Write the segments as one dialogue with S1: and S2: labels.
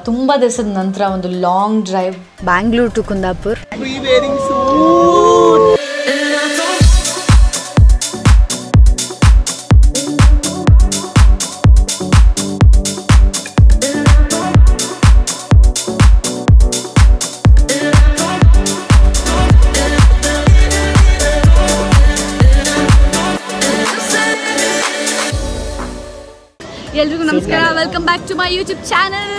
S1: ತುಂಬ ದಿವಸದ ನಂತರ ಒಂದು long drive Bangalore to Kundapur.
S2: ಎಲ್ರಿಗೂ ನಮಸ್ಕಾರ, welcome back to my YouTube channel.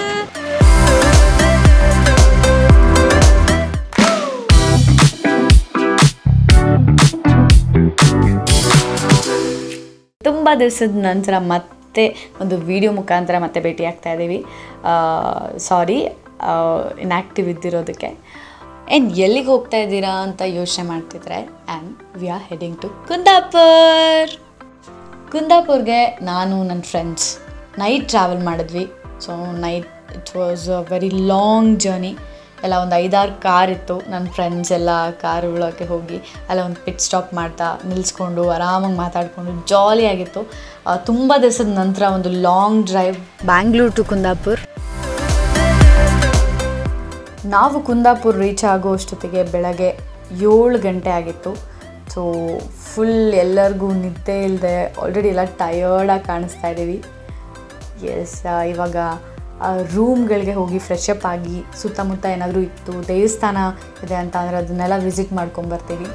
S1: ತುಂಬ ದಿವಸದ ನಂತರ ಮತ್ತೆ ಒಂದು ವಿಡಿಯೋ ಮುಖಾಂತರ ಮತ್ತೆ ಭೇಟಿ ಆಗ್ತಾ ಇದ್ದೀವಿ. ಸಾರಿ ಇನ್ಆ್ಯಕ್ಟಿವ್ ಇದ್ದಿರೋದಕ್ಕೆ. ಆ್ಯಂಡ್ ಎಲ್ಲಿಗೆ ಹೋಗ್ತಾ ಇದ್ದೀರಾ ಅಂತ ಯೋಚನೆ ಮಾಡ್ತಿದ್ರೆ, and we are heading to Kundapur. ಕುಂದಾಪುರ್ಗೆ ನಾನು ನನ್ನ ಫ್ರೆಂಡ್ಸ್ ನೈಟ್ ಟ್ರಾವೆಲ್ ಮಾಡಿದ್ವಿ. So night it was a very long journey. ಎಲ್ಲ ಒಂದು 5-6 ಕಾರ್ ಇತ್ತು. ನನ್ನ ಫ್ರೆಂಡ್ಸ್ ಎಲ್ಲ ಕಾರ್ ಒಳಗೆ ಹೋಗಿ ಅಲ್ಲ ಒಂದು ಪಿಟ್ ಸ್ಟಾಪ್ ಮಾಡ್ತಾ ನಿಲ್ಲಿಸ್ಕೊಂಡು ಆರಾಮಾಗಿ ಮಾತಾಡಿಕೊಂಡು ಜಾಲಿಯಾಗಿತ್ತು. ತುಂಬ ದಿವಸದ ನಂತರ ಒಂದು long drive Bangalore to Kundapur. ನಾವು ಕುಂದಾಪುರ್ ರೀಚ್ ಆಗೋ ಅಷ್ಟೊತ್ತಿಗೆ ಬೆಳಗ್ಗೆ 7 ಗಂಟೆ ಆಗಿತ್ತು. ಸೊ ಫುಲ್ ಎಲ್ಲರಿಗೂ ನಿದ್ದೆ ಇಲ್ಲದೆ ಆಲ್ರೆಡಿ ಎಲ್ಲ ಟಯರ್ಡಾಗಿ ಕಾಣಿಸ್ತಾ ಇದ್ದೀವಿ. ಎಸ್, ಇವಾಗ ರೂಮ್ಗಳಿಗೆ ಹೋಗಿ ಫ್ರೆಶ್ ಅಪ್ ಆಗಿ ಸುತ್ತಮುತ್ತ ಏನಾದರೂ ಇತ್ತು, ದೇವಸ್ಥಾನ ಇದೆ ಅಂತ ಅಂದರೆ ಅದನ್ನೆಲ್ಲ ವಿಸಿಟ್ ಮಾಡ್ಕೊಂಬರ್ತೀವಿ.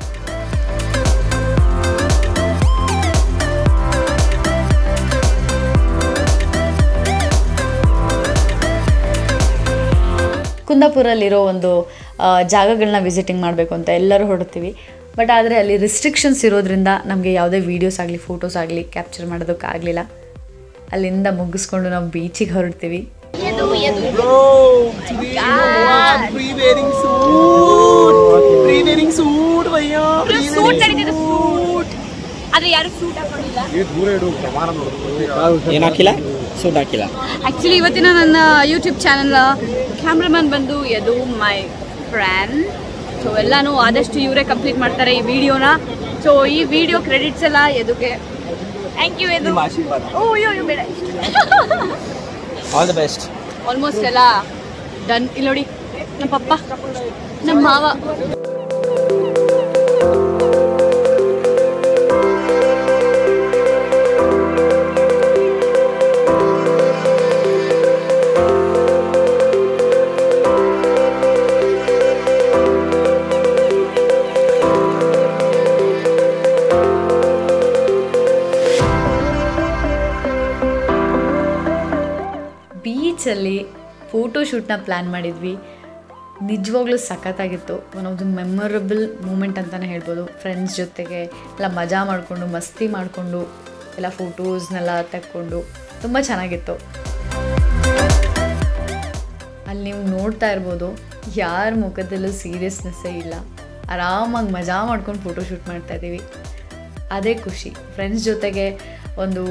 S1: ಕುಂದಾಪುರಲ್ಲಿರೋ ಒಂದು ಜಾಗಗಳನ್ನ ವಿಸಿಟಿಂಗ್ ಮಾಡಬೇಕು ಅಂತ ಎಲ್ಲರೂ ಹೊರಡ್ತೀವಿ. ಬಟ್ ಆದರೆ ಅಲ್ಲಿ ರಿಸ್ಟ್ರಿಕ್ಷನ್ಸ್ ಇರೋದ್ರಿಂದ ನಮಗೆ ಯಾವುದೇ ವೀಡಿಯೋಸ್ ಆಗಲಿ ಫೋಟೋಸ್ ಆಗಲಿ ಕ್ಯಾಪ್ಚರ್ ಮಾಡೋದಕ್ಕಾಗಲಿಲ್ಲ. ಅಲ್ಲಿಂದ ಮುಗಿಸ್ಕೊಂಡು ನಾವು ಬೀಚಿಗೆ ಹೊರಡ್ತೀವಿ.
S2: ಆಕ್ಚುಲಿ ಇವತ್ತಿನ ನನ್ನ ಯೂಟ್ಯೂಬ್ ಚಾನಲ್ ಕ್ಯಾಮ್ರಾಮನ್ ಬಂದು ಯದು ಮೈ ಫ್ರೆಂಡ್. ಸೊ ಎಲ್ಲಾನು ಆದಷ್ಟು ಇವರೇ ಕಂಪ್ಲೀಟ್ ಮಾಡ್ತಾರೆ ಈ ವಿಡಿಯೋನ. ಸೊ ಈ ವಿಡಿಯೋ ಕ್ರೆಡಿಟ್ಸ್ ಎಲ್ಲ ಯದುಗೆ. Thank you Yadu. ಓ ಬೇಡ,
S3: ಆಲ್ ದಿ ಬೆಸ್ಟ್.
S2: ಆಲ್ಮೋಸ್ಟ್ ಎಲ್ಲ ಡನ್. ಇಲ್ಲಿ ನೋಡಿ, ನಮ್ಮ ಪಪ್ಪ, ನಮ್ಮ ಮಾವ.
S1: ಬೀಚಲ್ಲಿ ಫೋಟೋಶೂಟ್ನ ಪ್ಲ್ಯಾನ್ ಮಾಡಿದ್ವಿ. ನಿಜವಾಗ್ಲೂ ಸಖತ್ತಾಗಿತ್ತು. One of the memorable moment ಅಂತಲೇ ಹೇಳ್ಬೋದು. ಫ್ರೆಂಡ್ಸ್ ಜೊತೆಗೆ ಎಲ್ಲ ಮಜಾ ಮಾಡಿಕೊಂಡು ಮಸ್ತಿ ಮಾಡಿಕೊಂಡು ಎಲ್ಲ ಫೋಟೋಸ್ನೆಲ್ಲ ತೆಕ್ಕೊಂಡು ತುಂಬ ಚೆನ್ನಾಗಿತ್ತು. ಅಲ್ಲಿ ನೀವು ನೋಡ್ತಾ ಇರ್ಬೋದು, ಯಾರ ಮುಖದಲ್ಲೂ ಸೀರಿಯಸ್ನೆಸ್ಸೇ ಇಲ್ಲ. ಆರಾಮಾಗಿ ಮಜಾ ಮಾಡ್ಕೊಂಡು ಫೋಟೋಶೂಟ್ ಮಾಡ್ತಾಯಿದ್ದೀವಿ. ಅದೇ ಖುಷಿ. ಫ್ರೆಂಡ್ಸ್ ಜೊತೆಗೆ ಒಂದು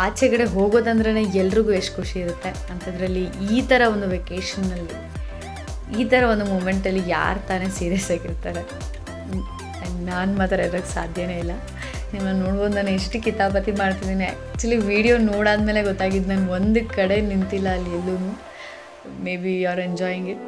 S1: ಆಚೆಗಡೆ ಹೋಗೋದಂದ್ರೇ ಎಲ್ರಿಗೂ ಎಷ್ಟು ಖುಷಿ ಇರುತ್ತೆ. ಅಂಥದ್ರಲ್ಲಿ ಈ ಥರ ಒಂದು ವೆಕೇಷನ್ನಲ್ಲಿ ಈ ಥರ ಒಂದು ಮೂಮೆಂಟಲ್ಲಿ ಯಾರು ತಾನೇ ಸೀರಿಯಸ್ ಆಗಿರ್ತಾರೆ. ನಾನು ಮಾತ್ರ ಇರೋಕ್ಕೆ ಸಾಧ್ಯನೇ ಇಲ್ಲ. ನಿಮ್ಮನ್ನು ನೋಡ್ಬೋದು, ನಾನು ಎಷ್ಟು ಕಿತಾಪತಿ ಮಾಡ್ತಿದ್ದೀನಿ. ಆ್ಯಕ್ಚುಲಿ ವಿಡಿಯೋ ನೋಡಾದ್ಮೇಲೆ ಗೊತ್ತಾಗಿದ್ದು ನಾನು ಒಂದು ಕಡೆ ನಿಂತಿಲ್ಲ ಅಲ್ಲಿ ಎಲ್ಲೂ. Maybe you are enjoying it.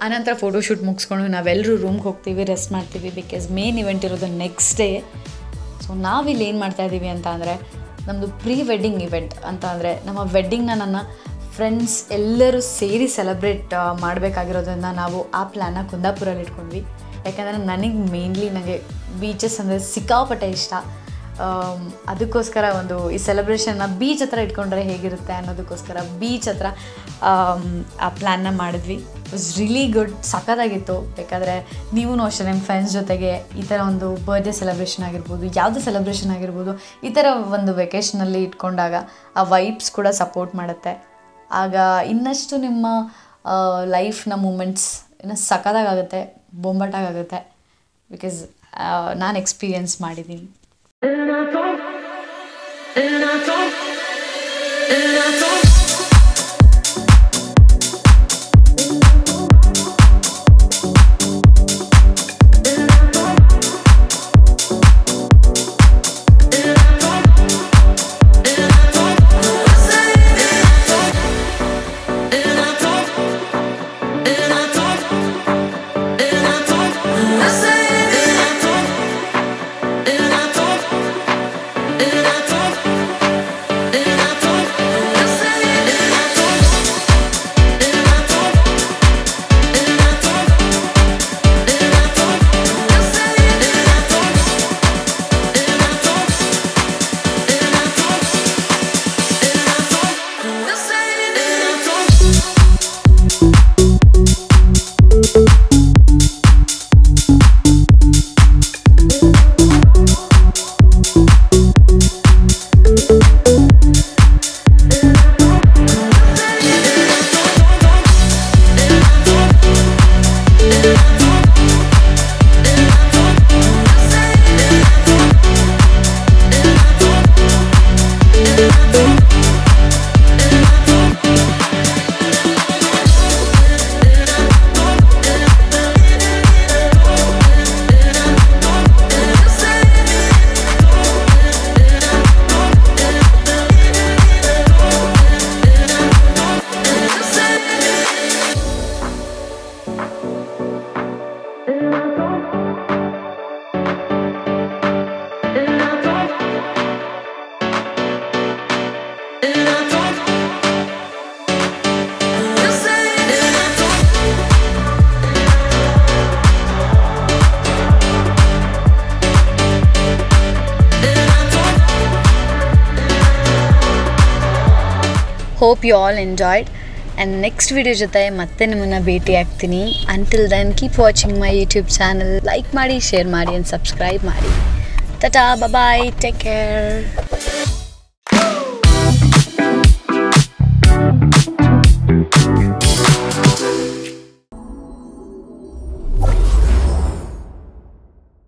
S1: ಆನಂತರ ಫೋಟೋಶೂಟ್ ಮುಗಿಸ್ಕೊಂಡು ನಾವೆಲ್ಲರೂ ರೂಮ್ಗೆ ಹೋಗ್ತೀವಿ, ರೆಸ್ಟ್ ಮಾಡ್ತೀವಿ. ಬಿಕಾಸ್ ಮೇನ್ ಇವೆಂಟ್ ಇರೋದು ನೆಕ್ಸ್ಟ್ ಡೇ. ಸೊ ನಾವಿಲ್ಲಿ ಏನು ಮಾಡ್ತಾಯಿದ್ದೀವಿ ಅಂತ ಅಂದರೆ ನಮ್ಮದು ಪ್ರೀ ವೆಡ್ಡಿಂಗ್ ಇವೆಂಟ್ ಅಂತ ಅಂದರೆ ನಮ್ಮ ವೆಡ್ಡಿಂಗ್ನ ನನ್ನ ಫ್ರೆಂಡ್ಸ್ ಎಲ್ಲರೂ ಸೇರಿ ಸೆಲೆಬ್ರೇಟ್ ಮಾಡಬೇಕಾಗಿರೋದ್ರಿಂದ ನಾವು ಆ ಪ್ಲ್ಯಾನ್ನ ಕುಂದಾಪುರಲ್ಲಿ ಇಟ್ಕೊಂಡ್ವಿ. ಯಾಕಂದರೆ ನನಗೆ ಬೀಚಸ್ ಅಂದರೆ ಸಿಕ್ಕಾಪಟ್ಟೆ ಇಷ್ಟ. ಅದಕ್ಕೋಸ್ಕರ ಒಂದು ಈ ಸೆಲೆಬ್ರೇಷನ್ನ ಬೀಚ್ ಹತ್ರ ಇಟ್ಕೊಂಡ್ರೆ ಹೇಗಿರುತ್ತೆ ಅನ್ನೋದಕ್ಕೋಸ್ಕರ ಬೀಚ್ ಹತ್ರ ಆ ಪ್ಲ್ಯಾನ್ನ ಮಾಡಿದ್ವಿ. ಇಟ್ ವಾಸ್ ರಿಯಲಿ ಗುಡ್, ಸಖತ್ತಾಗಿತ್ತು. ಬೇಕಾದರೆ ನೀವೂ ಅಷ್ಟೇ ನಿಮ್ಮ ಫ್ರೆಂಡ್ಸ್ ಜೊತೆಗೆ ಈ ಥರ ಒಂದು ಬರ್ಡೇ ಸೆಲೆಬ್ರೇಷನ್ ಆಗಿರ್ಬೋದು, ಯಾವುದೇ ಸೆಲೆಬ್ರೇಷನ್ ಆಗಿರ್ಬೋದು, ಈ ಥರ ಒಂದು ವೆಕೇಷನಲ್ಲಿ ಇಟ್ಕೊಂಡಾಗ ಆ ವೈಬ್ಸ್ ಕೂಡ ಸಪೋರ್ಟ್ ಮಾಡುತ್ತೆ. ಆಗ ಇನ್ನಷ್ಟು ನಿಮ್ಮ ಲೈಫ್ನ ಮೂಮೆಂಟ್ಸ್ ಇನ್ನು ಸಖತ್ತಾಗುತ್ತೆ, ಬೊಂಬಾಟಾಗುತ್ತೆ. ಬಿಕಾಸ್ ನಾನು ಎಕ್ಸ್ಪೀರಿಯನ್ಸ್ ಮಾಡಿದ್ದೀನಿ. Hope you all enjoyed. And next video ಜೊತೆ ಮತ್ತೆ ನಿಮ್ಮನ್ನು ಭೇಟಿ ಆಗ್ತೀನಿ. Until then keep watching my YouTube channel. Like ಮಾಡಿ, ಶೇರ್ ಮಾಡಿ ಆ್ಯಂಡ್ ಸಬ್ಸ್ಕ್ರೈಬ್ ಮಾಡಿ. ಟಾಟಾ, ಬಾಯ್, ಟೇಕ್ ಕೇರ್.